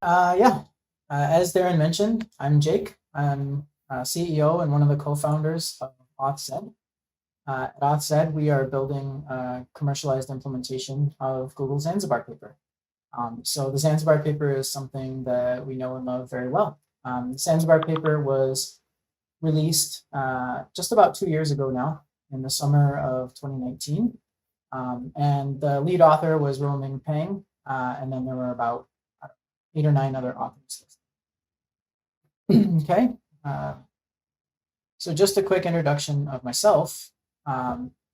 Yeah, as Darren mentioned, I'm Jake. I'm CEO and one of the co-founders of Authzed. At Authzed, we are building a commercialized implementation of Google's Zanzibar paper. So the Zanzibar paper is something that we know and love very well. The Zanzibar paper was released just about 2 years ago now, in the summer of 2019. And the lead author was Roming Pang, and then there were about 8 or 9 other authors. Okay, so just a quick introduction of myself.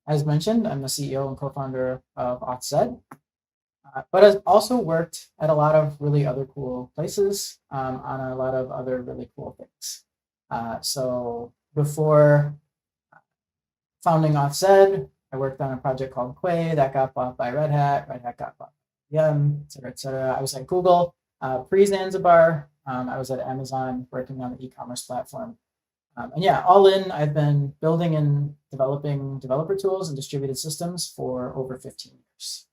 As mentioned, I'm the CEO and co-founder of Authzed, but I've also worked at a lot of really other cool places on a lot of other really cool things. So before founding Authzed, I worked on a project called Quay that got bought by Red Hat. Red Hat got bought by IBM, et cetera, et cetera. I was at Google pre-Zanzibar. I was at Amazon working on the e-commerce platform. And yeah, all in, I've been building and developing developer tools and distributed systems for over 15 years.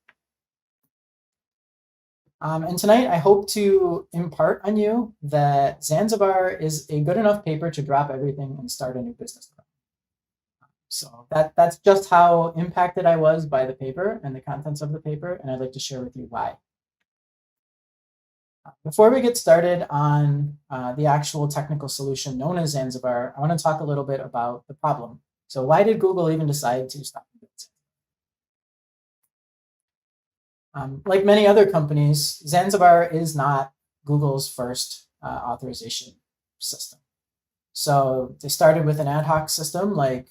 And tonight, I hope to impart on you that Zanzibar is a good enough paper to drop everything and start a new business. So that's just how impacted I was by the paper and the contents of the paper, and I'd like to share with you why. Before we get started on the actual technical solution known as Zanzibar, I want to talk a little bit about the problem. So why did Google even decide to stop doing Zanzibar? Like many other companies, Zanzibar is not Google's first authorization system. So they started with an ad hoc system, like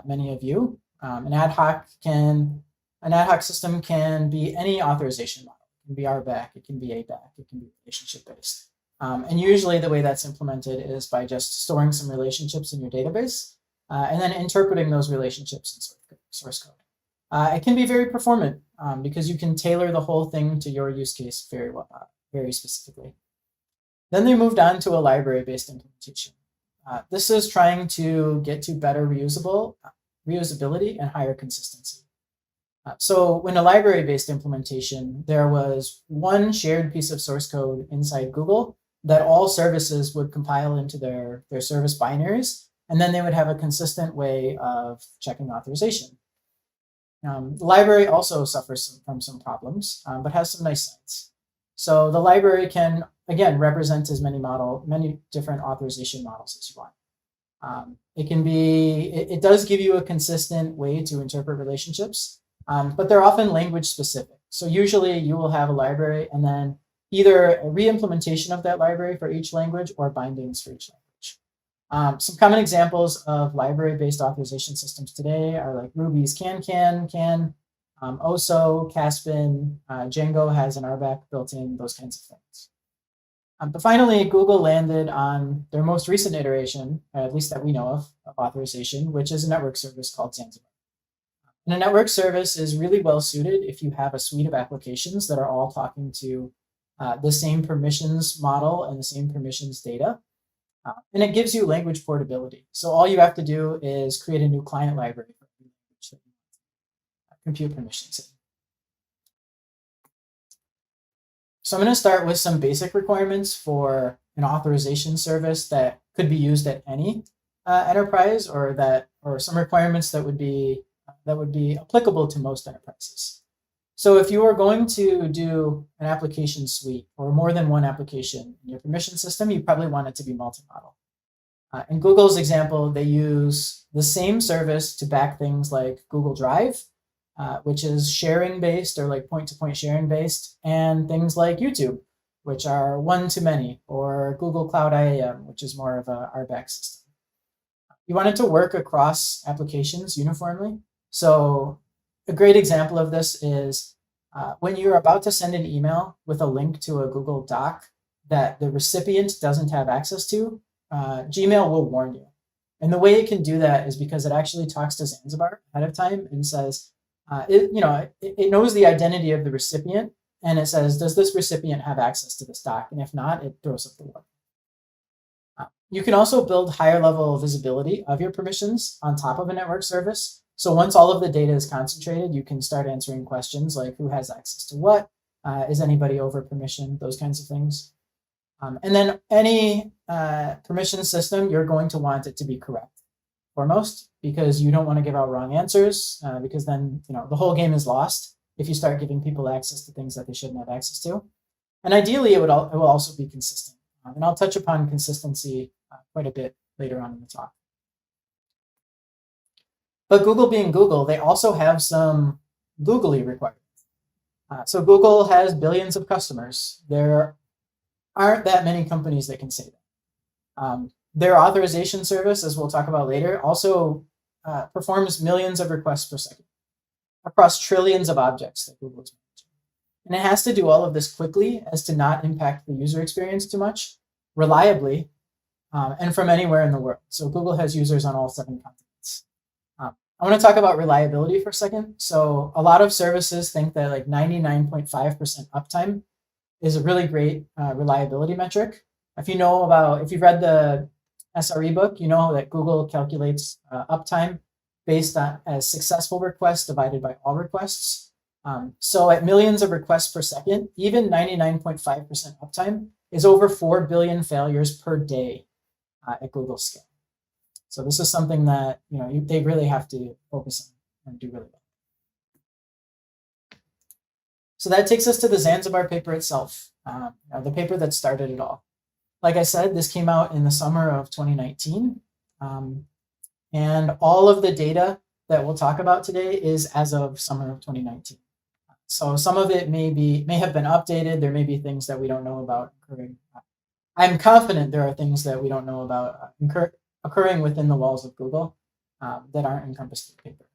many of you. An ad hoc system can be any authorization model. It can be RBAC, it can be ABAC, it can be relationship based. And usually the way that's implemented is by just storing some relationships in your database and then interpreting those relationships in source code. It can be very performant because you can tailor the whole thing to your use case very well, very specifically. Then they moved on to a library-based implementation. This is trying to get to better reusability and higher consistency. So when a library-based implementation, there was one shared piece of source code inside Google that all services would compile into their service binaries, and then they would have a consistent way of checking authorization. The library also suffers from some problems, but has some nice sides. So the library can, again, represent as many different authorization models as you want. It does give you a consistent way to interpret relationships, but they're often language specific. So usually you will have a library and then either a re-implementation of that library for each language or bindings for each language. Some common examples of library-based authorization systems today are like Ruby's can, OSO, Caspin, Django has an RBAC built in, those kinds of things. But finally, Google landed on their most recent iteration, at least that we know of authorization, which is a network service called Zanzibar. And a network service is really well suited if you have a suite of applications that are all talking to the same permissions model and the same permissions data. And it gives you language portability. So all you have to do is create a new client library for the language that you want compute permissions in. So I'm going to start with some basic requirements for an authorization service that could be used at any enterprise, or some requirements that would be applicable to most enterprises. So if you are going to do an application suite or more than one application in your permission system, you probably want it to be multi-model. In Google's example, they use the same service to back things like Google Drive, which is sharing based or like point-to-point sharing based, and things like YouTube, which are one-to-many, or Google Cloud IAM, which is more of a RBAC system. You want it to work across applications uniformly. So a great example of this is when you're about to send an email with a link to a Google Doc that the recipient doesn't have access to, Gmail will warn you. And the way it can do that is because it actually talks to Zanzibar ahead of time and says, it knows the identity of the recipient, and it says, does this recipient have access to this doc? And if not, it throws up the warning. You can also build higher level visibility of your permissions on top of a network service. So once all of the data is concentrated, you can start answering questions like who has access to what, is anybody over permission, those kinds of things. And then any permission system, you're going to want it to be correct foremost, because you don't want to give out wrong answers, because then the whole game is lost if you start giving people access to things that they shouldn't have access to. And ideally, it will also be consistent. And I'll touch upon consistency quite a bit later on in the talk. But Google being Google, they also have some googly requirements. So Google has billions of customers. There aren't that many companies that can say that. Their authorization service, as we'll talk about later, also performs millions of requests per second across trillions of objects that Google is managing. And it has to do all of this quickly as to not impact the user experience too much, reliably, and from anywhere in the world. So Google has users on all 7 continents. I want to talk about reliability for a second. So a lot of services think that like 99.5% uptime is a really great reliability metric. If you've read the SRE book, you know that Google calculates uptime based on as successful requests divided by all requests. So at millions of requests per second, even 99.5% uptime is over 4 billion failures per day at Google scale. So this is something that they really have to focus on and do really well. So that takes us to the Zanzibar paper itself, the paper that started it all. Like I said, this came out in the summer of 2019. And all of the data that we'll talk about today is as of summer of 2019. So some of it may have been updated. There may be things that we don't know about occurring. I'm confident there are things that we don't know about occurring within the walls of Google that aren't encompassed in the paper.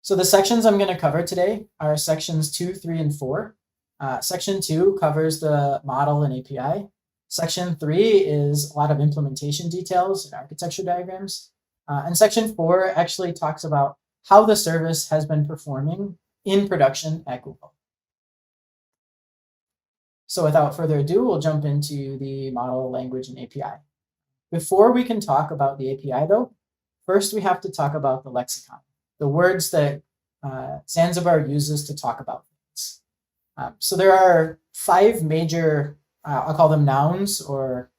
So the sections I'm going to cover today are sections 2, 3, and 4. Section 2 covers the model and API. Section 3 is a lot of implementation details and architecture diagrams. And section 4 actually talks about how the service has been performing in production at Google. So without further ado, we'll jump into the model, language, and API. Before we can talk about the API, though, first we have to talk about the lexicon, the words that Zanzibar uses to talk about things. So there are 5 major, I'll call them nouns or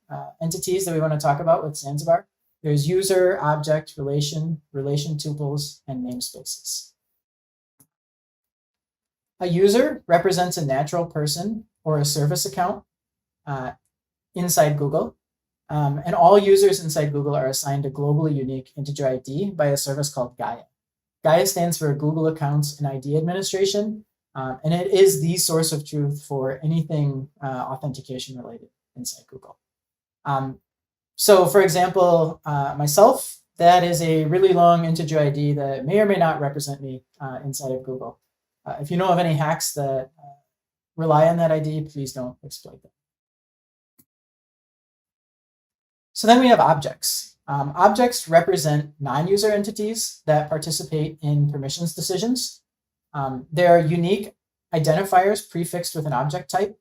entities that we want to talk about with Zanzibar. There's user, object, relation tuples, and namespaces. A user represents a natural person or a service account inside Google. And all users inside Google are assigned a globally unique integer ID by a service called Gaia. Gaia stands for Google Accounts and ID Administration, and it is the source of truth for anything authentication related inside Google. So for example, myself, that is a really long integer ID that may or may not represent me inside of Google. If you know of any hacks that rely on that ID, please don't exploit them. So then we have objects. Objects represent non-user entities that participate in permissions decisions. They're unique identifiers prefixed with an object type.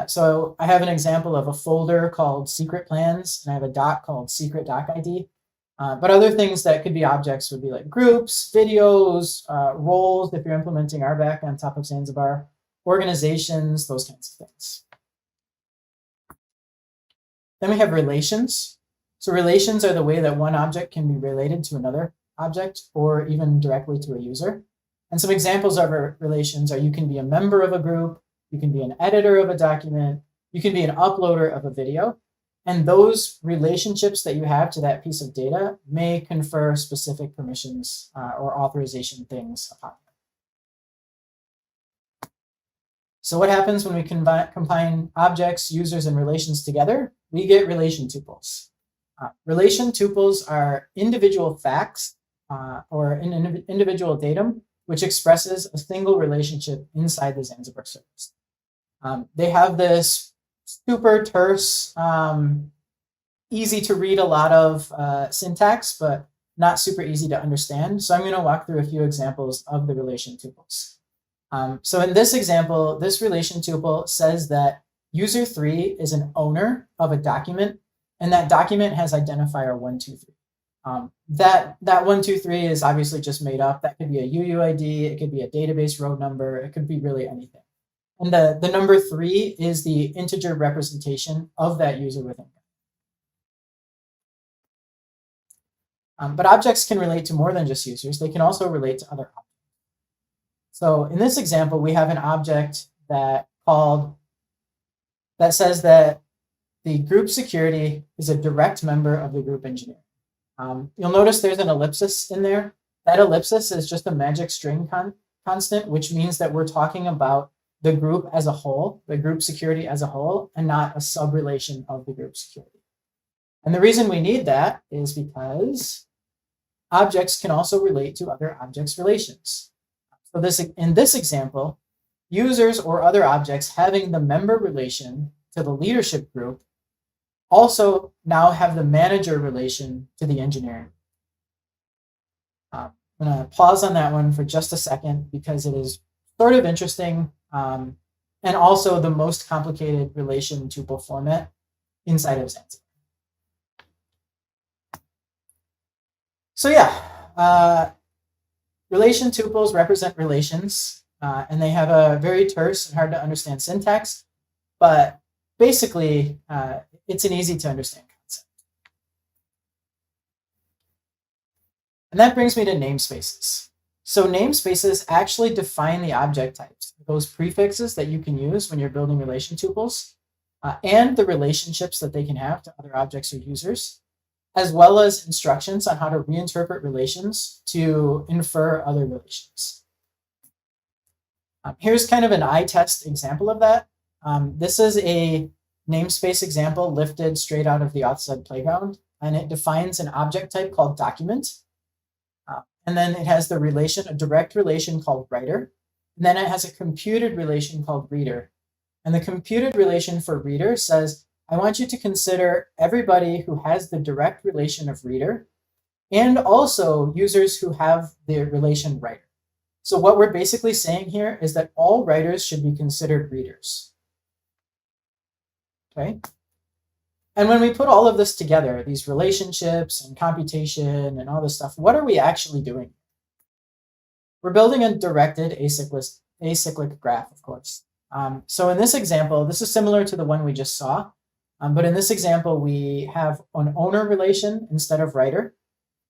So I have an example of a folder called secret plans, and I have a doc called secret doc ID. But other things that could be objects would be like groups, videos, roles, if you're implementing RBAC on top of Zanzibar, organizations, those kinds of things. Then we have relations. So relations are the way that one object can be related to another object or even directly to a user. And some examples of relations are you can be a member of a group, you can be an editor of a document, you can be an uploader of a video. And those relationships that you have to that piece of data may confer specific permissions or authorization things upon you. So what happens when we combine objects, users, and relations together? We get relation tuples. Relation tuples are individual facts or an individual datum which expresses a single relationship inside the Zanzibar service. They have this super terse, easy to read a lot of syntax, but not super easy to understand. So I'm going to walk through a few examples of the relation tuples. So in this example, this relation tuple says that user 3 is an owner of a document, and that document has identifier 123. That 123 is obviously just made up. That could be a UUID, it could be a database row number, it could be really anything. And the number 3 is the integer representation of that user within. But objects can relate to more than just users. They can also relate to other objects. So in this example, we have an object that says that the group security is a direct member of the group engineer. You'll notice there's an ellipsis in there. That ellipsis is just a magic string constant, which means that we're talking about the group as a whole, the group security as a whole, and not a subrelation of the group security. And the reason we need that is because objects can also relate to other objects' relations. So in this example, users or other objects having the member relation to the leadership group also now have the manager relation to the engineering. I'm going to pause on that one for just a second because it is sort of interesting and also the most complicated relation tuple format inside of Zanzibar. So yeah, relation tuples represent relations, and they have a very terse and hard to understand syntax, but basically it's an easy to understand concept. And that brings me to namespaces. So namespaces actually define the object types, those prefixes that you can use when you're building relation tuples, and the relationships that they can have to other objects or users, as well as instructions on how to reinterpret relations to infer other relations. Here's kind of an eye test example of that. This is a namespace example lifted straight out of the Authzed playground, and it defines an object type called document. And then it has the relation, a direct relation called writer. And then it has a computed relation called reader. And the computed relation for reader says, I want you to consider everybody who has the direct relation of reader and also users who have the relation writer. So what we're basically saying here is that all writers should be considered readers. Okay. And when we put all of this together, these relationships and computation and all this stuff, what are we actually doing? We're building a directed acyclic graph, of course. So in this example, this is similar to the one we just saw. But in this example, we have an owner relation instead of writer.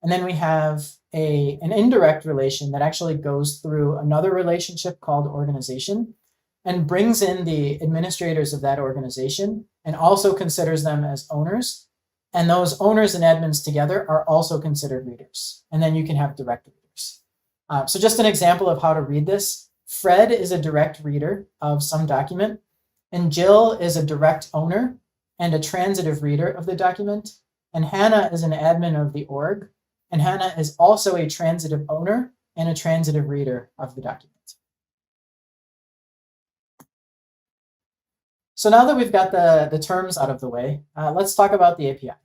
And then we have an indirect relation that actually goes through another relationship called organization and brings in the administrators of that organization and also considers them as owners. And those owners and admins together are also considered readers. And then you can have direct readers. So just an example of how to read this. Fred is a direct reader of some document, and Jill is a direct owner and a transitive reader of the document. And Hannah is an admin of the org, and Hannah is also a transitive owner and a transitive reader of the document. So now that we've got the terms out of the way, let's talk about the API.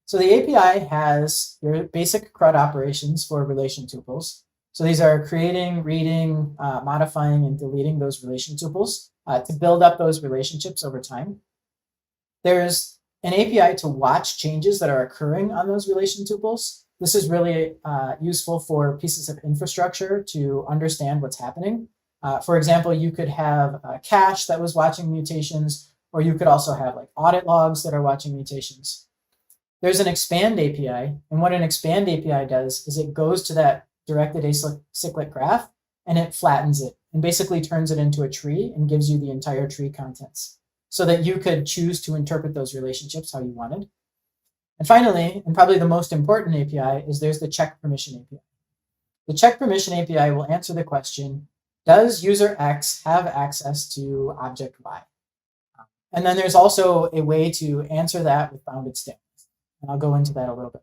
So the API has your basic CRUD operations for relation tuples. So these are creating, reading, modifying, and deleting those relation tuples to build up those relationships over time. There's an API to watch changes that are occurring on those relation tuples. This is really useful for pieces of infrastructure to understand what's happening. For example, you could have a cache that was watching mutations, or you could also have like audit logs that are watching mutations. There's an expand API, and what an expand API does is it goes to that directed acyclic graph and it flattens it and basically turns it into a tree and gives you the entire tree contents so that you could choose to interpret those relationships how you wanted. And finally, and probably the most important API, is there's the check permission API. The check permission API will answer the question, does user X have access to object Y? And then there's also a way to answer that with bounded statements. And I'll go into that a little bit.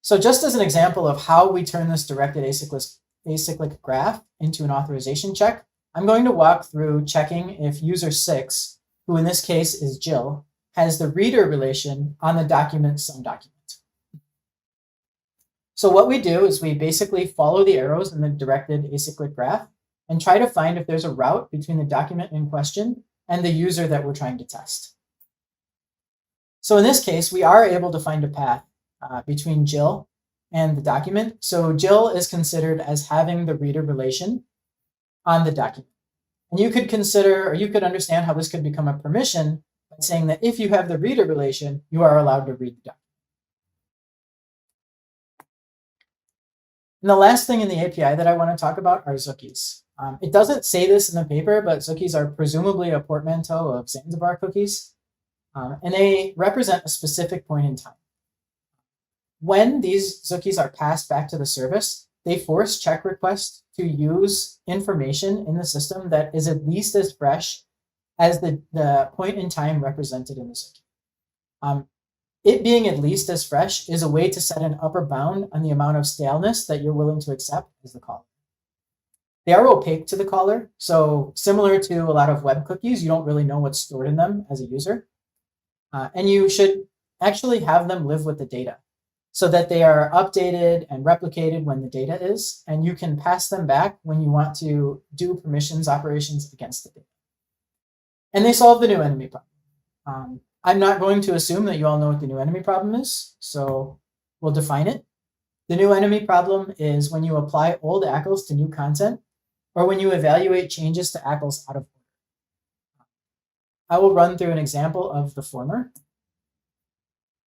So just as an example of how we turn this directed acyclic graph into an authorization check, I'm going to walk through checking if user 6, who in this case is Jill, has the reader relation on the document some document. So what we do is we basically follow the arrows in the directed acyclic graph and try to find if there's a route between the document in question and the user that we're trying to test. So in this case, we are able to find a path between Jill and the document. So Jill is considered as having the reader relation on the document. And you could consider, or you could understand how this could become a permission by saying that if you have the reader relation, you are allowed to read the document. And the last thing in the API that I want to talk about are Zookeys. It doesn't say this in the paper, but Zookeys are presumably a portmanteau of Zanzibar cookies, and they represent a specific point in time. When these Zookeys are passed back to the service, they force check requests to use information in the system that is at least as fresh as the point in time represented in the Zookie. It being at least as fresh is a way to set an upper bound on the amount of staleness that you're willing to accept as the caller. They are opaque to the caller, so similar to a lot of web cookies, you don't really know what's stored in them as a user. And you should actually have them live with the data so that they are updated and replicated when the data is, and you can pass them back when you want to do permissions operations against the data. And they solve the new enemy problem. I'm not going to assume that you all know what the new enemy problem is, so we'll define it. The new enemy problem is when you apply old ACLs to new content, or when you evaluate changes to ACLs out of order. I will run through an example of the former.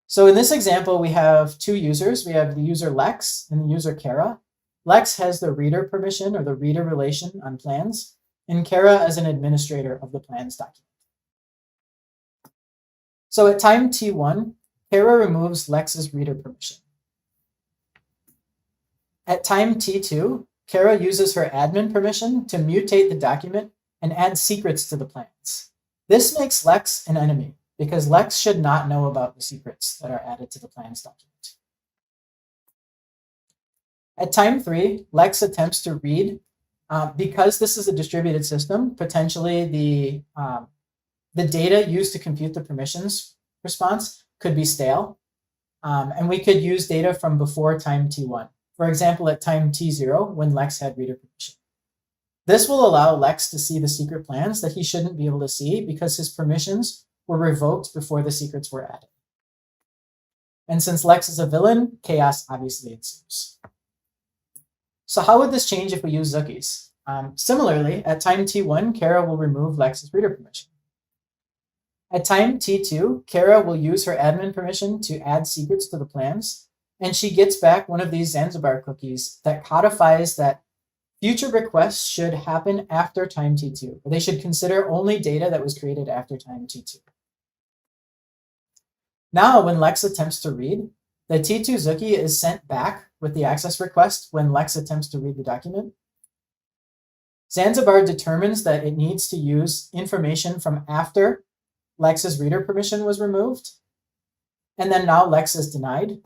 So in this example, we have two users. We have the user Lex and the user Kara. Lex has the reader permission or the reader relation on plans, and Kara as an administrator of the plans document. So at time T1, Kara removes Lex's reader permission. At time T2, Kara uses her admin permission to mutate the document and add secrets to the plans. This makes Lex an enemy because Lex should not know about the secrets that are added to the plans document. At time 3, Lex attempts to read. Because this is a distributed system, potentially the data used to compute the permissions response could be stale. And we could use data from before time T1. For example, at time T0, when Lex had reader permission. This will allow Lex to see the secret plans that he shouldn't be able to see because his permissions were revoked before the secrets were added. And since Lex is a villain, chaos obviously ensues. So how would this change if we use Zookeys? Similarly, at time T1, Kara will remove Lex's reader permission. At time T2, Kara will use her admin permission to add secrets to the plans, and she gets back one of these Zanzibar cookies that codifies that future requests should happen after time T2. They should consider only data that was created after time T2. Now, when Lex attempts to read, the T2 Zookie is sent back with the access request when Lex attempts to read the document. Zanzibar determines that it needs to use information from after Lex's reader permission was removed. And then now Lex is denied.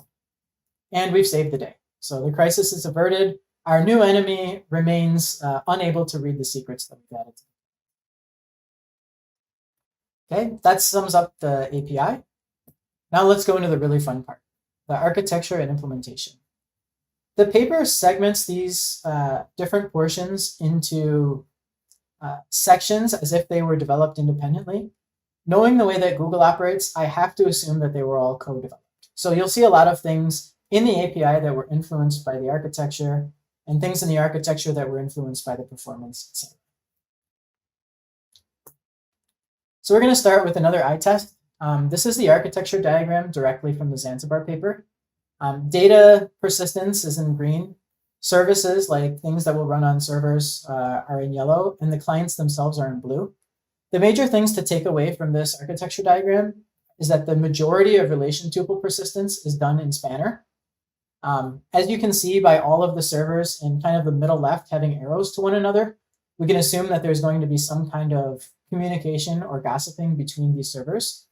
And we've saved the day. So the crisis is averted. Our new enemy remains unable to read the secrets that we've added. Okay, that sums up the API. Now let's go into the really fun part, the architecture and implementation. The paper segments these different portions into sections as if they were developed independently. Knowing the way that Google operates, I have to assume that they were all co-developed. So you'll see a lot of things in the API that were influenced by the architecture and things in the architecture that were influenced by the performance, etc. So we're going to start with another eye test. This is the architecture diagram directly from the Zanzibar paper. Data persistence is in green. Services, like things that will run on servers, are in yellow, and the clients themselves are in blue. The major things to take away from this architecture diagram is that the majority of relation tuple persistence is done in Spanner. As you can see by all of the servers in kind of the middle left having arrows to one another, we can assume that there's going to be some kind of communication or gossiping between these servers.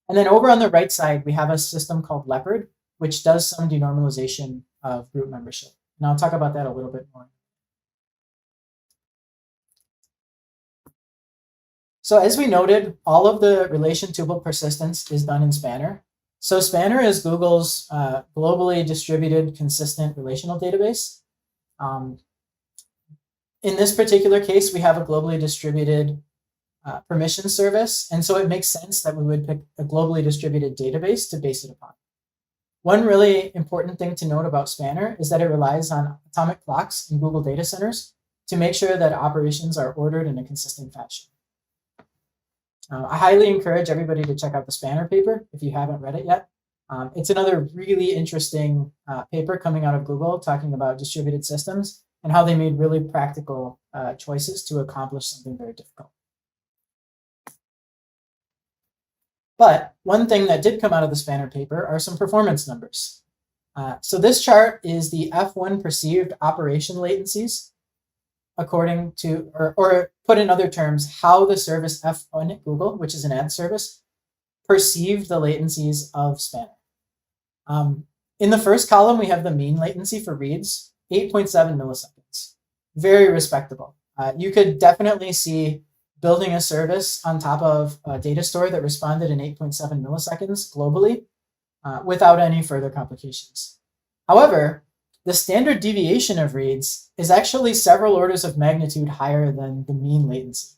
And then over on the right side, we have a system called Leopard, which does some denormalization of group membership. And I'll talk about that a little bit more. So as we noted, all of the relation tuple persistence is done in Spanner. So Spanner is Google's globally distributed, consistent relational database. In this particular case, we have a globally distributed permission service. And so it makes sense that we would pick a globally distributed database to base it upon. One really important thing to note about Spanner is that it relies on atomic clocks in Google data centers to make sure that operations are ordered in a consistent fashion. I highly encourage everybody to check out the Spanner paper if you haven't read it yet. It's another really interesting paper coming out of Google talking about distributed systems and how they made really practical choices to accomplish something very difficult. But one thing that did come out of the Spanner paper are some performance numbers. So this chart is the F1 perceived operation latencies according to, or put in other terms, how the service F1 at Google, which is an ad service, perceived the latencies of Spanner. In the first column, we have the mean latency for reads, 8.7 milliseconds. Very respectable. You could definitely see building a service on top of a data store that responded in 8.7 milliseconds globally without any further complications. However, the standard deviation of reads is actually several orders of magnitude higher than the mean latency.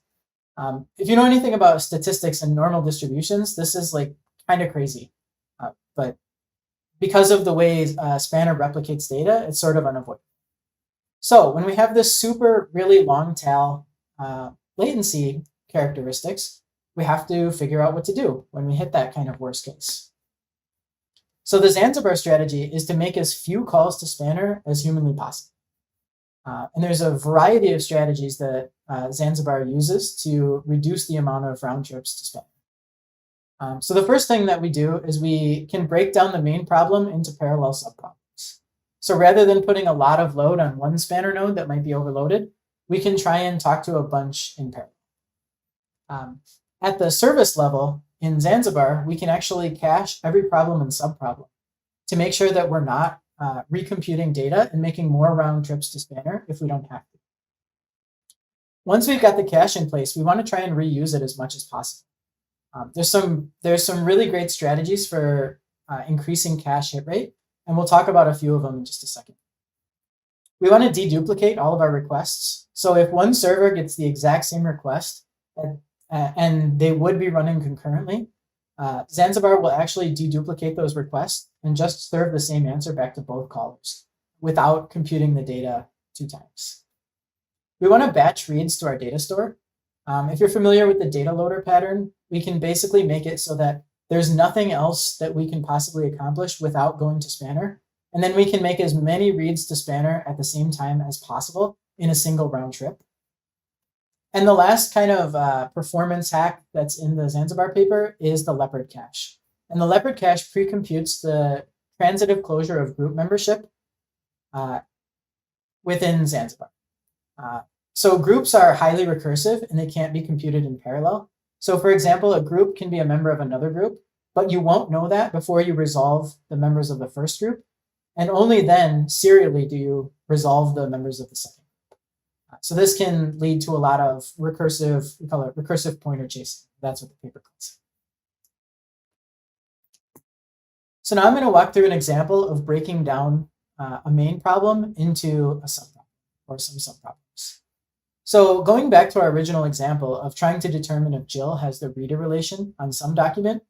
If you know anything about statistics and normal distributions, this is like kind of crazy. But because of the way Spanner replicates data, it's sort of unavoidable. So when we have this super really long tail latency characteristics, we have to figure out what to do when we hit that kind of worst case. So the Zanzibar strategy is to make as few calls to Spanner as humanly possible. And there's a variety of strategies that Zanzibar uses to reduce the amount of round trips to Spanner. So the first thing that we do is we can break down the main problem into parallel subproblems. So rather than putting a lot of load on one Spanner node that might be overloaded, we can try and talk to a bunch in parallel. At the service level in Zanzibar, we can actually cache every problem and subproblem to make sure that we're not recomputing data and making more round trips to Spanner if we don't have to. Once we've got the cache in place, we want to try and reuse it as much as possible. There's some really great strategies for increasing cache hit rate, and we'll talk about a few of them in just a second. We want to deduplicate all of our requests. So if one server gets the exact same request and they would be running concurrently, Zanzibar will actually deduplicate those requests and just serve the same answer back to both callers without computing the data 2 times. We want to batch reads to our data store. If you're familiar with the data loader pattern, we can basically make it so that there's nothing else that we can possibly accomplish without going to Spanner. And then we can make as many reads to Spanner at the same time as possible in a single round trip. And the last kind of performance hack that's in the Zanzibar paper is the leopard cache. And the leopard cache pre-computes the transitive closure of group membership within Zanzibar. So groups are highly recursive and they can't be computed in parallel. So for example, a group can be a member of another group, but you won't know that before you resolve the members of the first group. And only then serially do you resolve the members of the second group. So this can lead to a lot of recursive, we call it recursive pointer chasing. That's what the paper calls it. So now I'm going to walk through an example of breaking down a main problem into a subproblem or some subproblems. So going back to our original example of trying to determine if Jill has the reader relation on some document,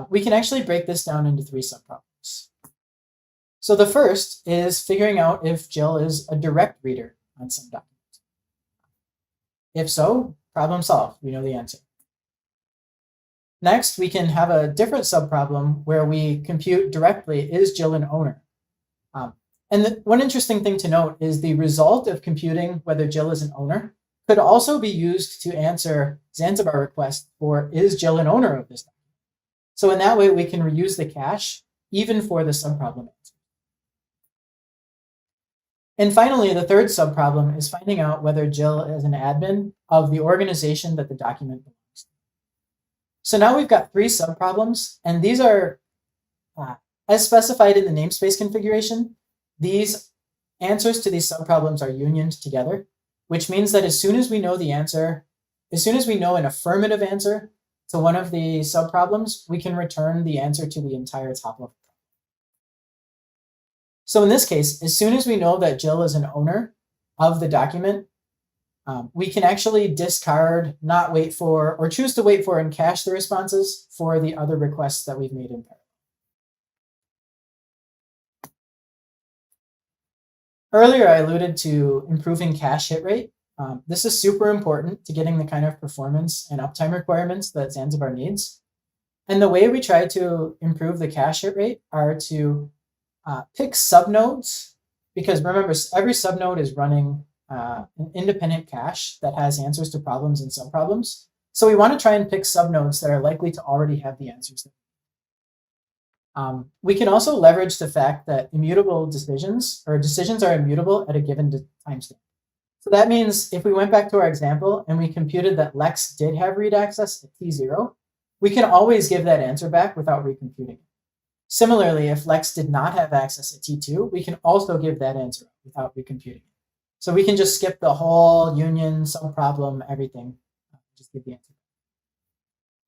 we can actually break this down into 3 subproblems. So the first is figuring out if Jill is a direct reader on some document. If so, problem solved. We know the answer. Next, we can have a different subproblem where we compute directly, is Jill an owner? And one interesting thing to note is the result of computing whether Jill is an owner could also be used to answer Zanzibar request for, is Jill an owner of this document? So in that way, we can reuse the cache even for the subproblem answer. And finally, the third subproblem is finding out whether Jill is an admin of the organization that the document belongs to. So now we've got 3 subproblems, and these are, as specified in the namespace configuration, these answers to these subproblems are unioned together, which means that as soon as we know the answer, as soon as we know an affirmative answer to one of the subproblems, we can return the answer to the entire top level. So in this case, as soon as we know that Jill is an owner of the document, we can actually discard, not wait for, or choose to wait for and cache the responses for the other requests that we've made in parallel. Earlier, I alluded to improving cache hit rate. This is super important to getting the kind of performance and uptime requirements that Zanzibar needs. And the way we try to improve the cache hit rate are to pick subnodes, because remember, every subnode is running an independent cache that has answers to problems and subproblems. So we want to try and pick subnodes that are likely to already have the answers. We can also leverage the fact that immutable decisions, or decisions are immutable at a given timestamp. So that means if we went back to our example and we computed that Lex did have read access at T0, we can always give that answer back without recomputing it. Similarly, if Lex did not have access at T2, we can also give that answer without recomputing it. So we can just skip the whole union, subproblem, everything, just give the answer.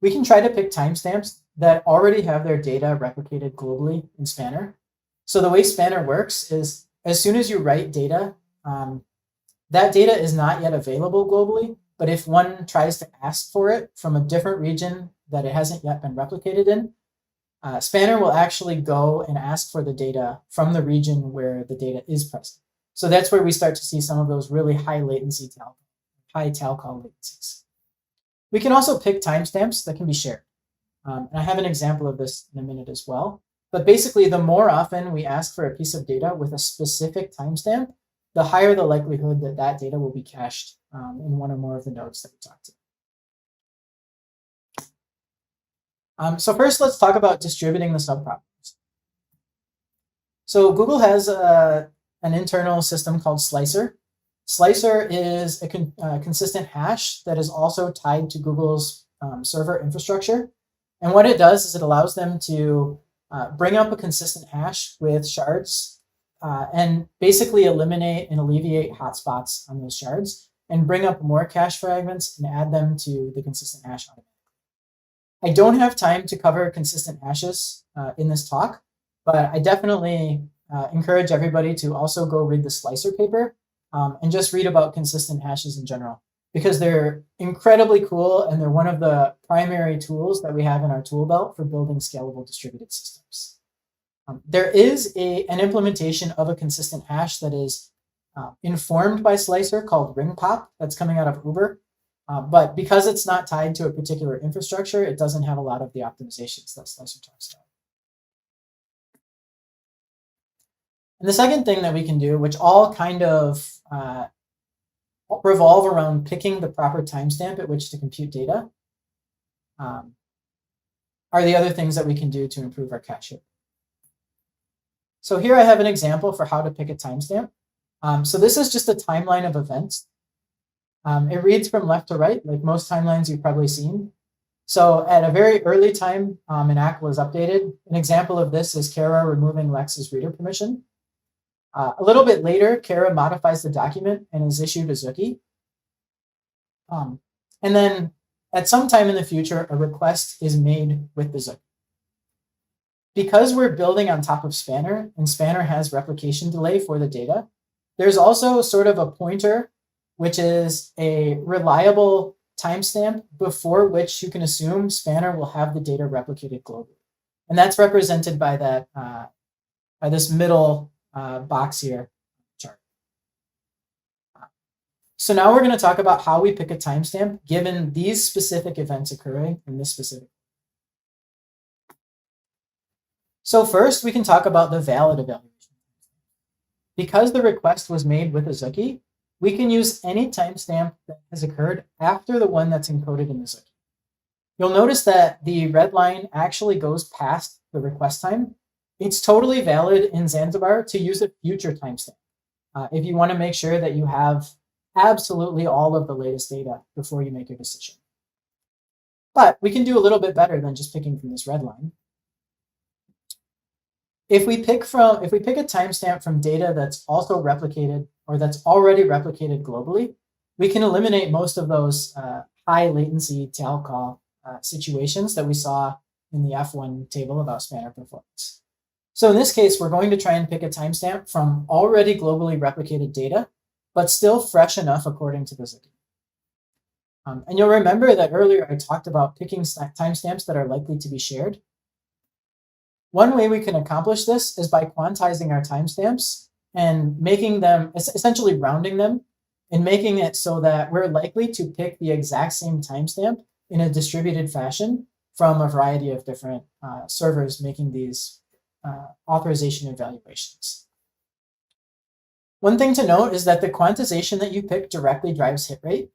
We can try to pick timestamps that already have their data replicated globally in Spanner. So the way Spanner works is as soon as you write data, that data is not yet available globally, but if one tries to ask for it from a different region that it hasn't yet been replicated in, Spanner will actually go and ask for the data from the region where the data is present. So that's where we start to see some of those really high latency high tal call latencies. We can also pick timestamps that can be shared. And I have an example of this in a minute as well. But basically, the more often we ask for a piece of data with a specific timestamp, the higher the likelihood that that data will be cached in one or more of the nodes that we talked to. So first, let's talk about distributing the subproblems. So Google has an internal system called Slicer. Slicer is a consistent hash that is also tied to Google's server infrastructure. And what it does is it allows them to bring up a consistent hash with shards and basically eliminate and alleviate hotspots on those shards and bring up more cache fragments and add them to the consistent hash automatically. I don't have time to cover consistent hashes in this talk, but I definitely encourage everybody to also go read the Slicer paper and just read about consistent hashes in general, because they're incredibly cool and they're one of the primary tools that we have in our tool belt for building scalable distributed systems. There is an implementation of a consistent hash that is informed by Slicer called ring pop that's coming out of Uber. But because it's not tied to a particular infrastructure, it doesn't have a lot of the optimizations that Slicer talks about. And the second thing that we can do, which all kind of revolve around picking the proper timestamp at which to compute data, are the other things that we can do to improve our cache hit. So here I have an example for how to pick a timestamp. So this is just a timeline of events. It reads from left to right, like most timelines you've probably seen. So at a very early time, an ACK was updated. An example of this is Kara removing Lex's reader permission. A little bit later, Kara modifies the document and is issued a Zookey. And then at some time in the future, a request is made with the Zookey. Because we're building on top of Spanner, and Spanner has replication delay for the data, there's also sort of a pointer, which is a reliable timestamp before which you can assume Spanner will have the data replicated globally. And that's represented by that by this middle box here chart. So now we're going to talk about how we pick a timestamp given these specific events occurring in this specific. So first, we can talk about the valid evaluation. Because the request was made with a Zookey, we can use any timestamp that has occurred after the one that's encoded in the Zookey. You'll notice that the red line actually goes past the request time. It's totally valid in Zanzibar to use a future timestamp if you want to make sure that you have absolutely all of the latest data before you make your decision. But we can do a little bit better than just picking from this red line. If we pick a timestamp from data that's also replicated or that's already replicated globally, we can eliminate most of those high latency tal call situations that we saw in the F1 table about Spanner performance. So in this case, we're going to try and pick a timestamp from already globally replicated data, but still fresh enough according to the Zookey. And you'll remember that earlier I talked about picking timestamps that are likely to be shared. One way we can accomplish this is by quantizing our timestamps and making them, essentially rounding them, and making it so that we're likely to pick the exact same timestamp in a distributed fashion from a variety of different servers making these authorization evaluations. One thing to note is that the quantization that you pick directly drives hit rate,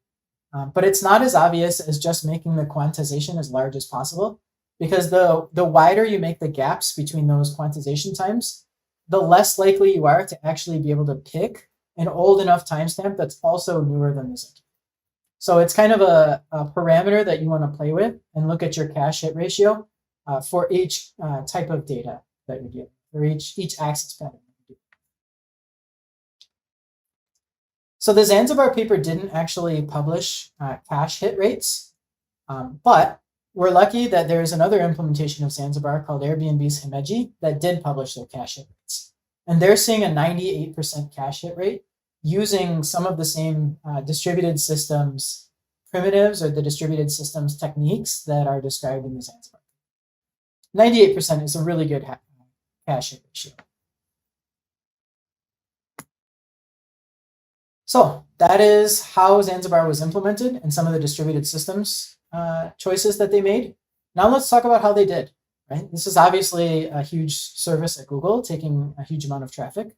but it's not as obvious as just making the quantization as large as possible, because the wider you make the gaps between those quantization times, the less likely you are to actually be able to pick an old enough timestamp that's also newer than the Zookeys. So it's kind of a parameter that you want to play with and look at your cache hit ratio for each type of data that you get, or each access pattern. So the Zanzibar paper didn't actually publish cache hit rates, but we're lucky that there's another implementation of Zanzibar called Airbnb's Himeji that did publish their cache hit rates. And they're seeing a 98% cache hit rate using some of the same distributed systems primitives or the distributed systems techniques that are described in the Zanzibar. 98% is a really good cache hit ratio. So that is how Zanzibar was implemented and some of the distributed systems choices that they made. Now let's talk about how they did. Right? This is obviously a huge service at Google, taking a huge amount of traffic.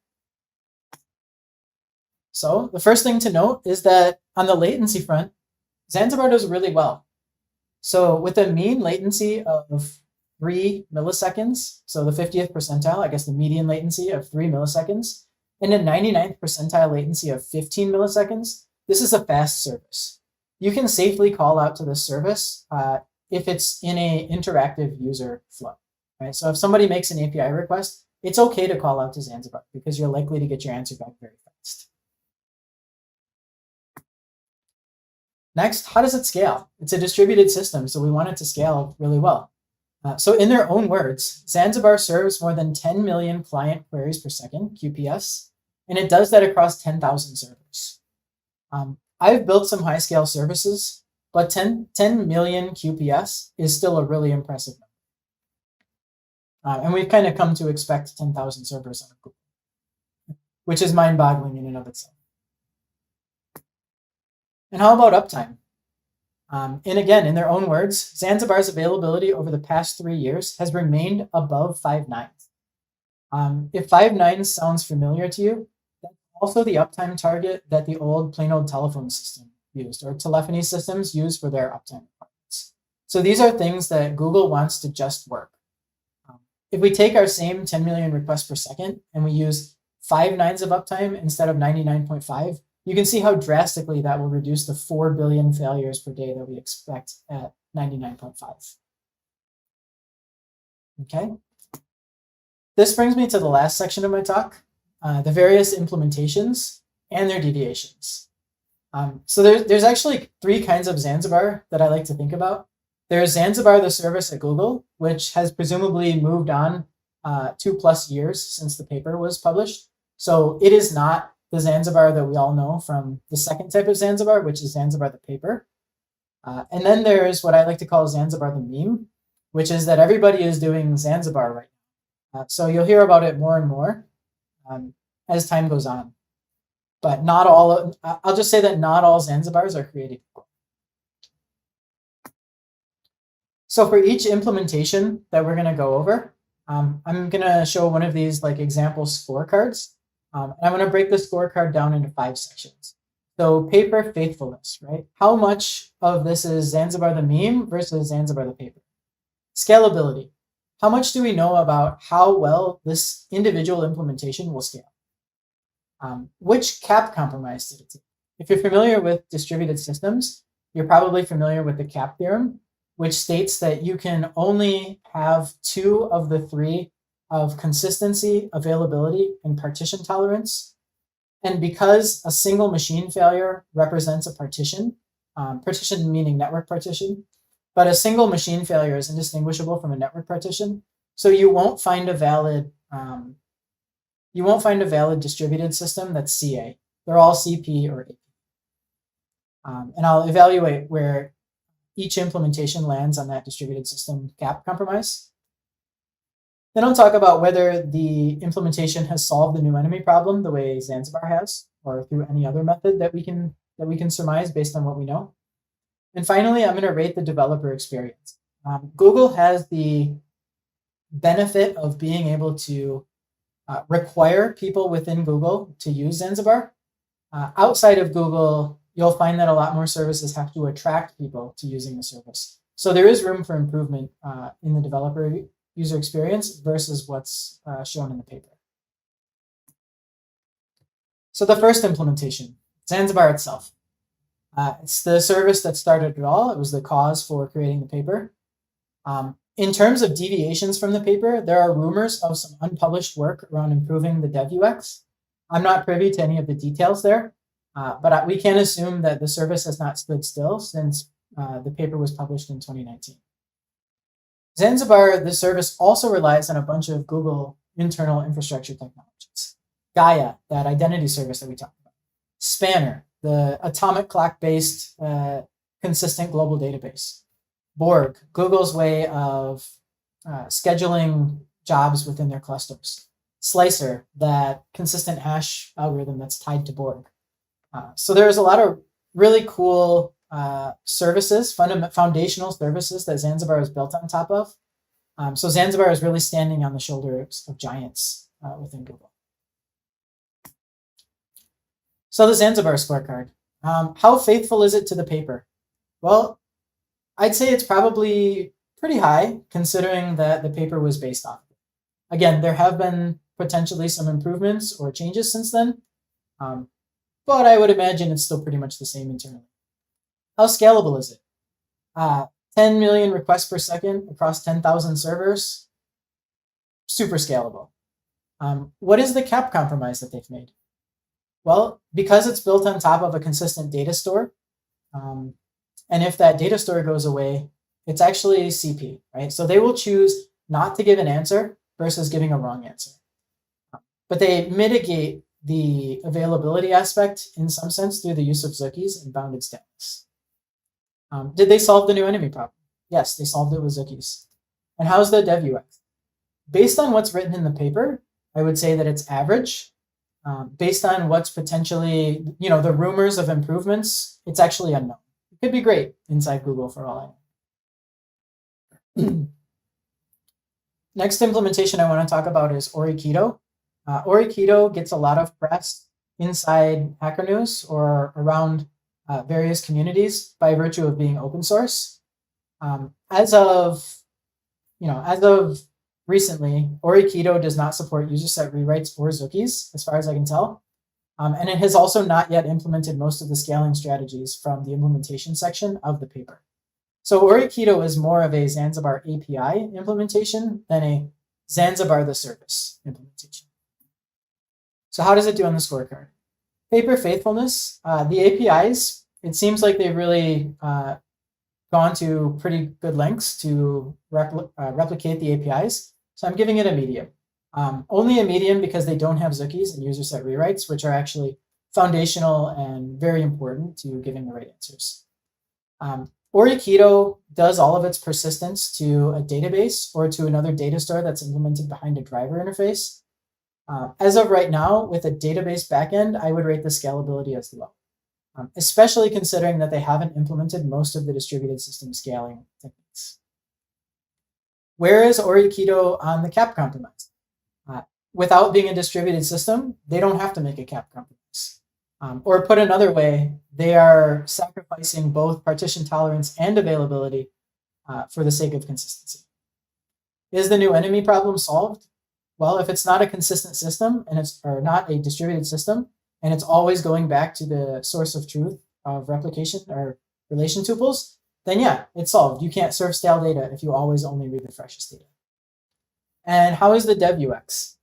So the first thing to note is that on the latency front, Zanzibar does really well. So with a mean latency of 3 milliseconds, so the 50th percentile, I guess the median latency of 3 milliseconds, and a 99th percentile latency of 15 milliseconds, this is a fast service. You can safely call out to this service if it's in an interactive user flow. Right? So if somebody makes an API request, it's okay to call out to Zanzibar because you're likely to get your answer back very fast. Next, how does it scale? It's a distributed system, so we want it to scale really well. So in their own words, Zanzibar serves more than 10 million client queries per second, QPS, and it does that across 10,000 servers. I've built some high-scale services, but 10 million QPS is still a really impressive number. And we've kind of come to expect 10,000 servers on Google, which is mind-boggling in and of itself. And how about uptime? And again, in their own words, Zanzibar's availability over the past 3 years has remained above 5 nines. If 5 nines sounds familiar to you, that's also the uptime target that the plain old telephone system used, or telephony systems use for their uptime requirements. So these are things that Google wants to just work. If we take our same 10 million requests per second and we use 5 nines of uptime instead of 99.5, you can see how drastically that will reduce the 4 billion failures per day that we expect at 99.5. Okay. This brings me to the last section of my talk, the various implementations and their deviations. So there's actually 3 kinds of Zanzibar that I like to think about. There's Zanzibar, the service at Google, which has presumably moved on 2+ years since the paper was published. So it is not the Zanzibar that we all know from the second type of Zanzibar, which is Zanzibar the paper. And then there's what I like to call Zanzibar the meme, which is that everybody is doing Zanzibar right now. So you'll hear about it more and more as time goes on. But not all, I'll just say that not all Zanzibars are created equal. So for each implementation that we're going to go over, I'm going to show one of these like example scorecards. And I'm going to break the scorecard down into 5 sections. So paper faithfulness, right? How much of this is Zanzibar the meme versus Zanzibar the paper? Scalability. How much do we know about how well this individual implementation will scale? Which cap compromise did it take? If you're familiar with distributed systems, you're probably familiar with the cap theorem, which states that you can only have 2 of the 3 of consistency, availability, and partition tolerance. And because a single machine failure represents a partition, partition meaning network partition, but a single machine failure is indistinguishable from a network partition. So you won't find a valid distributed system that's CA. They're all CP or AP. And I'll evaluate where each implementation lands on that distributed system cap compromise. Then I'll talk about whether the implementation has solved the new enemy problem the way Zanzibar has, or through any other method that we can surmise based on what we know. And finally, I'm going to rate the developer experience. Google has the benefit of being able to require people within Google to use Zanzibar. Outside of Google, you'll find that a lot more services have to attract people to using the service. So there is room for improvement in the developer user experience versus what's shown in the paper. So the first implementation, Zanzibar itself. It's the service that started it all. It was the cause for creating the paper. In terms of deviations from the paper, there are rumors of some unpublished work around improving the dev UX. I'm not privy to any of the details there, but we can assume that the service has not stood still since the paper was published in 2019. Zanzibar, the service also relies on a bunch of Google internal infrastructure technologies. Gaia, that identity service that we talked about. Spanner, the atomic clock-based consistent global database. Borg, Google's way of scheduling jobs within their clusters. Slicer, that consistent hash algorithm that's tied to Borg. So there's a lot of really cool services, foundational services that Zanzibar is built on top of. So Zanzibar is really standing on the shoulders of giants within Google. So the Zanzibar scorecard. How faithful is it to the paper? Well, I'd say it's probably pretty high, considering that the paper was based off of it. Again, there have been potentially some improvements or changes since then, but I would imagine it's still pretty much the same internally. How scalable is it? 10 million requests per second across 10,000 servers. Super scalable. What is the cap compromise that they've made? Well, because it's built on top of a consistent data store, and if that data store goes away, it's actually CP, right? So they will choose not to give an answer versus giving a wrong answer. But they mitigate the availability aspect in some sense through the use of Zookeys and bounded stateless. Did they solve the new enemy problem? Yes, they solved it with Zookeys. And how's the dev UX? Based on what's written in the paper, I would say that it's average. Based on what's potentially, the rumors of improvements, it's actually unknown. It could be great inside Google for all I know. Next implementation I want to talk about is Orikeeto. Orikeeto gets a lot of press inside Hacker News or around various communities by virtue of being open source. As of recently, Orikeeto does not support user set rewrites or Zookeys, as far as I can tell. And it has also not yet implemented most of the scaling strategies from the implementation section of the paper. So Orikeeto is more of a Zanzibar API implementation than a Zanzibar the service implementation. So how does it do on the scorecard? Paper faithfulness, the APIs, it seems like they've really gone to pretty good lengths to replicate the APIs. So I'm giving it a medium. Only a medium because they don't have Zookeys and user set rewrites, which are actually foundational and very important to giving the right answers. Orikeeto does all of its persistence to a database or to another data store that's implemented behind a driver interface. As of right now, with a database backend, I would rate the scalability as low, especially considering that they haven't implemented most of the distributed system scaling techniques. Where is Orikeeto on the cap compromise? Without being a distributed system, they don't have to make a cap compromise. Or put another way, they are sacrificing both partition tolerance and availability for the sake of consistency. Is the new enemy problem solved? Well, if it's not a consistent system or not a distributed system, and it's always going back to the source of truth of replication or relation tuples, then yeah, it's solved. You can't serve stale data if you always only read the freshest data. And how is the dev UX?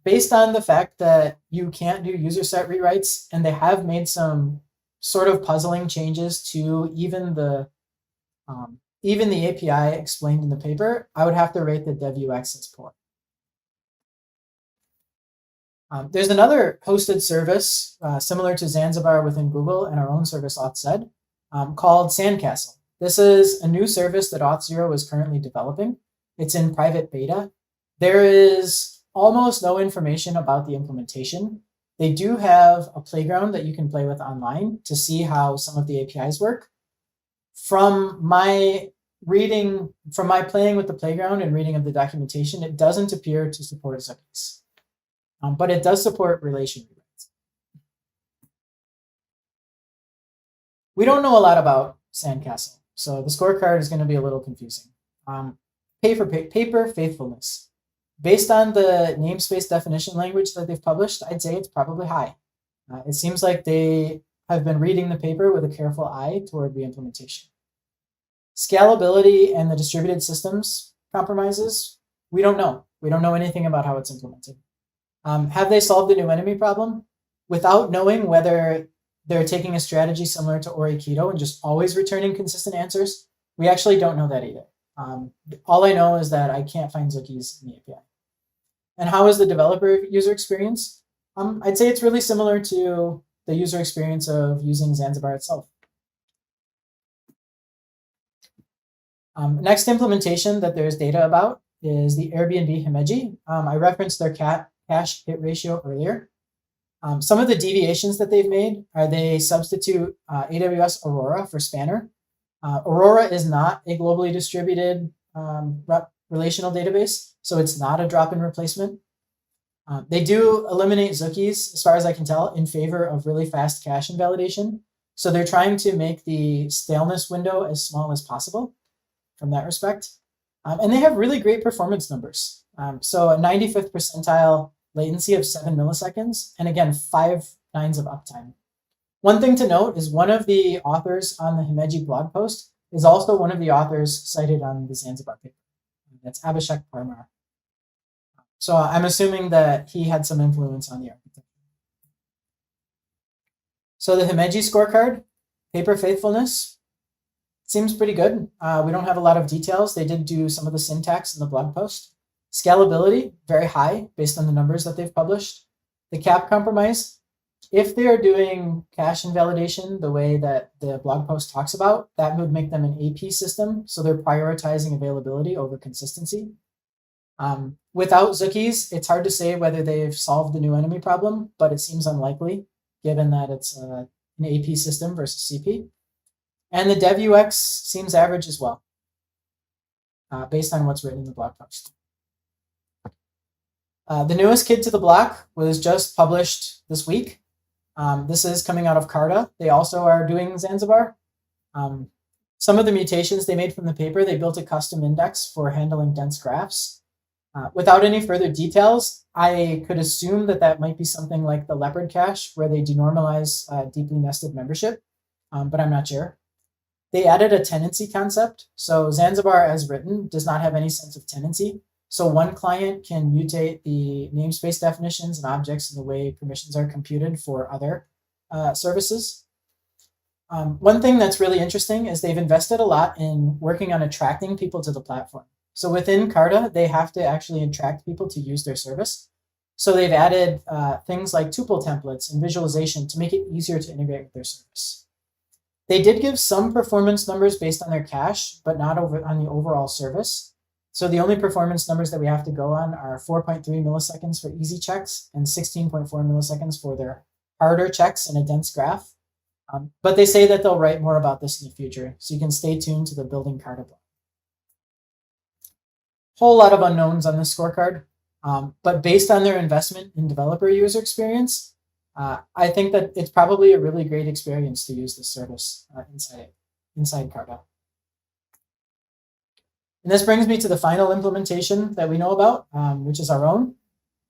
Based on the fact that you can't do user set rewrites, and they have made some sort of puzzling changes to even the API explained in the paper, I would have to rate the dev UX as poor. There's another hosted service similar to Zanzibar within Google and our own service Authzed called Sandcastle. This is a new service that Auth0 is currently developing. It's in private beta. There is almost no information about the implementation. They do have a playground that you can play with online to see how some of the APIs work. From my playing with the playground and reading of the documentation, it doesn't appear to support Zookeys. But it does support relation rewrites. We don't know a lot about Sandcastle, so the scorecard is going to be a little confusing. Paper faithfulness. Based on the namespace definition language that they've published, I'd say it's probably high. It seems like they have been reading the paper with a careful eye toward the implementation. Scalability and the distributed systems compromises, we don't know. We don't know anything about how it's implemented. Have they solved the new enemy problem? Without knowing whether they're taking a strategy similar to Oriketo and just always returning consistent answers, we actually don't know that either. All I know is that I can't find Zookeys in the API. And how is the developer user experience? I'd say it's really similar to the user experience of using Zanzibar itself. Next implementation that there's data about is the Airbnb Himeji. I referenced their cache hit ratio earlier. Some of the deviations that they've made are they substitute AWS Aurora for Spanner. Aurora is not a globally distributed relational database, so it's not a drop-in replacement. They do eliminate Zookeys, as far as I can tell, in favor of really fast cache invalidation. So they're trying to make the staleness window as small as possible from that respect. And they have really great performance numbers. So a 95th percentile latency of 7 milliseconds, and again, 5 nines of uptime. One thing to note is one of the authors on the Himeji blog post is also one of the authors cited on the Zanzibar paper. That's Abhishek Parmar. So I'm assuming that he had some influence on the architecture. So the Himeji scorecard, paper faithfulness, seems pretty good. We don't have a lot of details. They did do some of the syntax in the blog post. Scalability, very high based on the numbers that they've published. The cap compromise, if they are doing cache invalidation the way that the blog post talks about, that would make them an AP system. So they're prioritizing availability over consistency. Without Zookeys, it's hard to say whether they've solved the new enemy problem, but it seems unlikely given that it's an AP system versus CP. And the dev UX seems average as well, based on what's written in the blog post. The newest kid to the block was just published this week. This is coming out of Carta. They also are doing Zanzibar. Some of the mutations they made from the paper, they built a custom index for handling dense graphs. Without any further details, I could assume that that might be something like the leopard cache, where they denormalize deeply nested membership, but I'm not sure. They added a tenancy concept. So Zanzibar as written does not have any sense of tenancy. So one client can mutate the namespace definitions and objects in the way permissions are computed for other services. One thing that's really interesting is they've invested a lot in working on attracting people to the platform. So within Carta, they have to actually attract people to use their service. So they've added things like tuple templates and visualization to make it easier to integrate with their service. They did give some performance numbers based on their cache, but not on the overall service. So the only performance numbers that we have to go on are 4.3 milliseconds for easy checks and 16.4 milliseconds for their harder checks in a dense graph. But they say that they'll write more about this in the future, so you can stay tuned to the Building Carta blog. Whole lot of unknowns on this scorecard, but based on their investment in developer user experience, I think that it's probably a really great experience to use this service inside Carta. And this brings me to the final implementation that we know about, which is our own.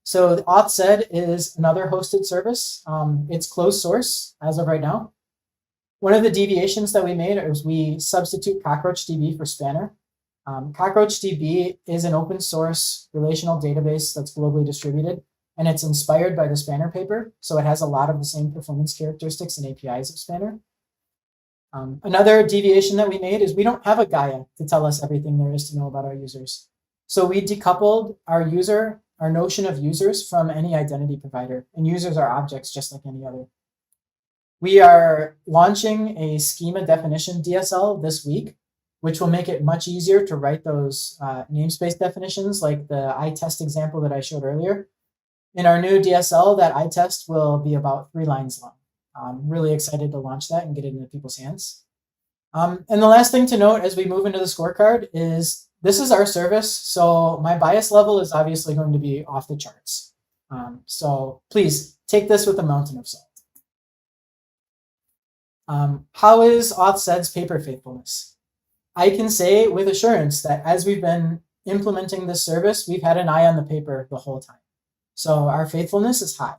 So the Authzed is another hosted service. It's closed source as of right now. One of the deviations that we made is we substitute CockroachDB for Spanner. CockroachDB is an open source relational database that's globally distributed, and it's inspired by the Spanner paper. So it has a lot of the same performance characteristics and APIs of Spanner. Another deviation that we made is we don't have a Gaia to tell us everything there is to know about our users. So we decoupled our notion of users from any identity provider, and users are objects just like any other. We are launching a schema definition DSL this week, which will make it much easier to write those namespace definitions like the iTest example that I showed earlier. In our new DSL, that iTest will be about 3 lines long. I'm really excited to launch that and get it into people's hands. And the last thing to note as we move into the scorecard is this is our service, so my bias level is obviously going to be off the charts. So please take this with a mountain of salt. How is Authzed's paper faithfulness? I can say with assurance that as we've been implementing this service, we've had an eye on the paper the whole time. So our faithfulness is high.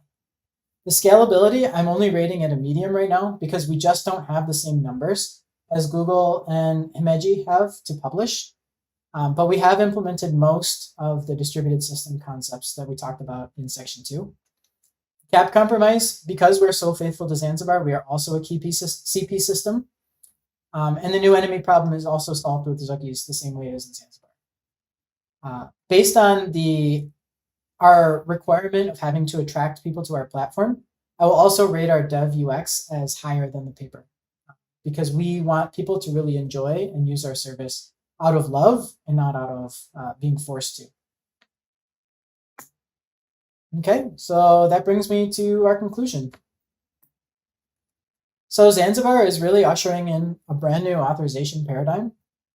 The scalability, I'm only rating at a medium right now because we just don't have the same numbers as Google and Himeji have to publish. But we have implemented most of the distributed system concepts that we talked about in section 2. Cap compromise, because we're so faithful to Zanzibar, we are also a CP system. And the new enemy problem is also solved with Zookeys the same way as in Zanzibar. Based on our requirement of having to attract people to our platform, I will also rate our dev UX as higher than the paper because we want people to really enjoy and use our service out of love and not out of being forced to. Okay, so that brings me to our conclusion. So Zanzibar is really ushering in a brand new authorization paradigm.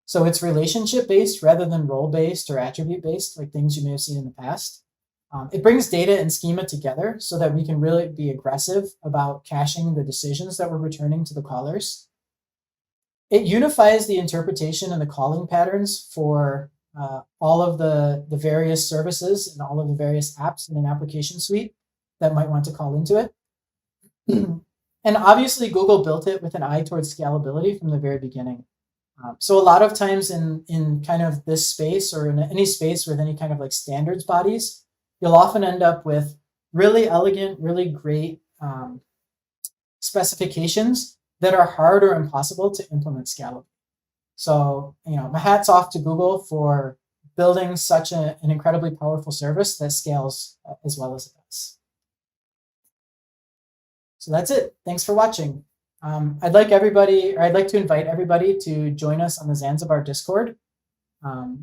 So it's relationship-based rather than role-based or attribute-based, like things you may have seen in the past. It brings data and schema together so that we can really be aggressive about caching the decisions that we're returning to the callers. It unifies the interpretation and the calling patterns for all of the various services and all of the various apps in an application suite that might want to call into it. And obviously, Google built it with an eye towards scalability from the very beginning. So a lot of times in kind of this space or in any space with any kind of like standards bodies, you'll often end up with really elegant, really great specifications that are hard or impossible to implement scalably. So, my hat's off to Google for building such an incredibly powerful service that scales as well as it does. So that's it. Thanks for watching. I'd like to invite everybody to join us on the Zanzibar Discord,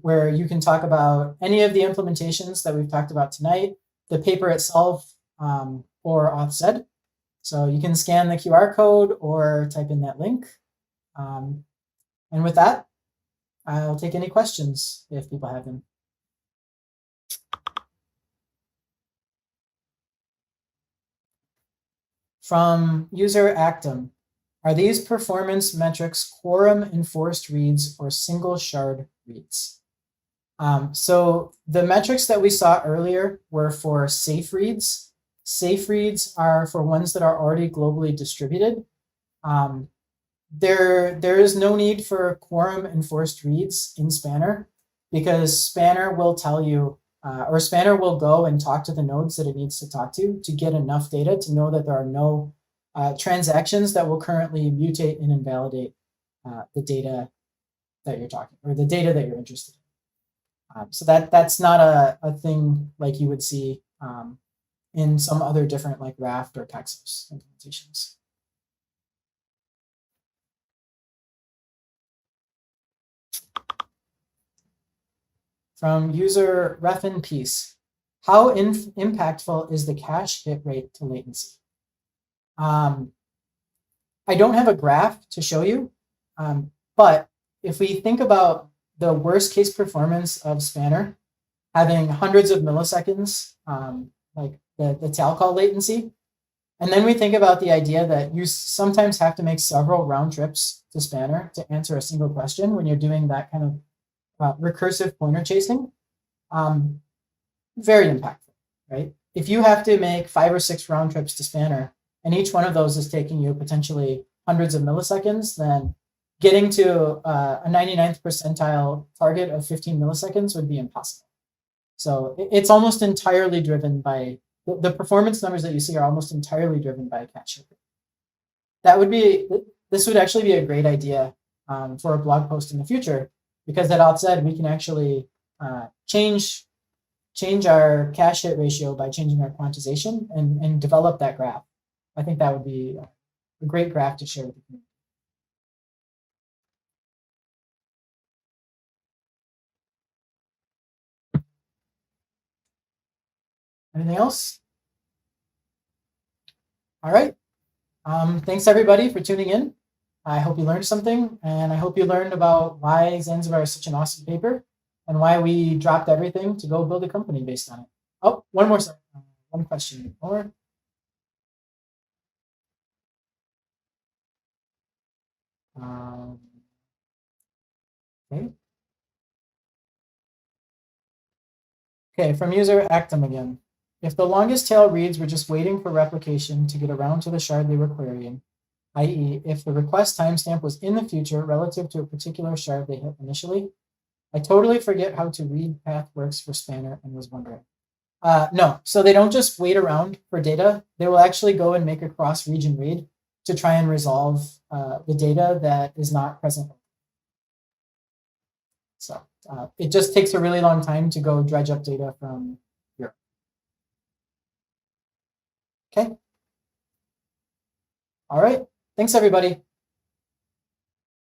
where you can talk about any of the implementations that we've talked about tonight, the paper itself, or Authzed. So you can scan the QR code or type in that link. And with that, I'll take any questions if people have them. From user Actum, are these performance metrics quorum enforced reads or single shard reads? So the metrics that we saw earlier were for safe reads. Safe reads are for ones that are already globally distributed. There is no need for quorum enforced reads in Spanner because Spanner will tell you, or Spanner will go and talk to the nodes that it needs to talk to get enough data to know that there are no transactions that will currently mutate and invalidate the data that you're talking, or the data that you're interested in. So that's not a thing like you would see in some other different like Raft or Paxos implementations. From user Refin Piece, how impactful is the cache hit rate to latency? I don't have a graph to show you, but if we think about the worst case performance of Spanner having hundreds of milliseconds, like the tail call latency, and then we think about the idea that you sometimes have to make several round trips to Spanner to answer a single question when you're doing that kind of recursive pointer chasing, very impactful, right? If you have to make 5 or 6 round trips to Spanner, and each one of those is taking you potentially hundreds of milliseconds, then getting to a 99th percentile target of 15 milliseconds would be impossible. So it's almost entirely driven by, the performance numbers that you see are almost entirely driven by cache hit rate. This would actually be a great idea for a blog post in the future, because at Authzed, we can actually change our cache hit ratio by changing our quantization and develop that graph. I think that would be a great graph to share with the community. Anything else? All right. Thanks everybody for tuning in. I hope you learned something, and I hope you learned about why Zanzibar is such an awesome paper and why we dropped everything to go build a company based on it. Oh, one more second. One question more. Okay. Okay, from user Actum again. If the longest tail reads were just waiting for replication to get around to the shard they were querying, i.e. if the request timestamp was in the future relative to a particular shard they hit initially, I totally forget how to read path works for Spanner and was wondering. No, so they don't just wait around for data. They will actually go and make a cross-region read to try and resolve the data that is not present. So it just takes a really long time to go dredge up data from Europe. Okay. All right. Thanks, everybody.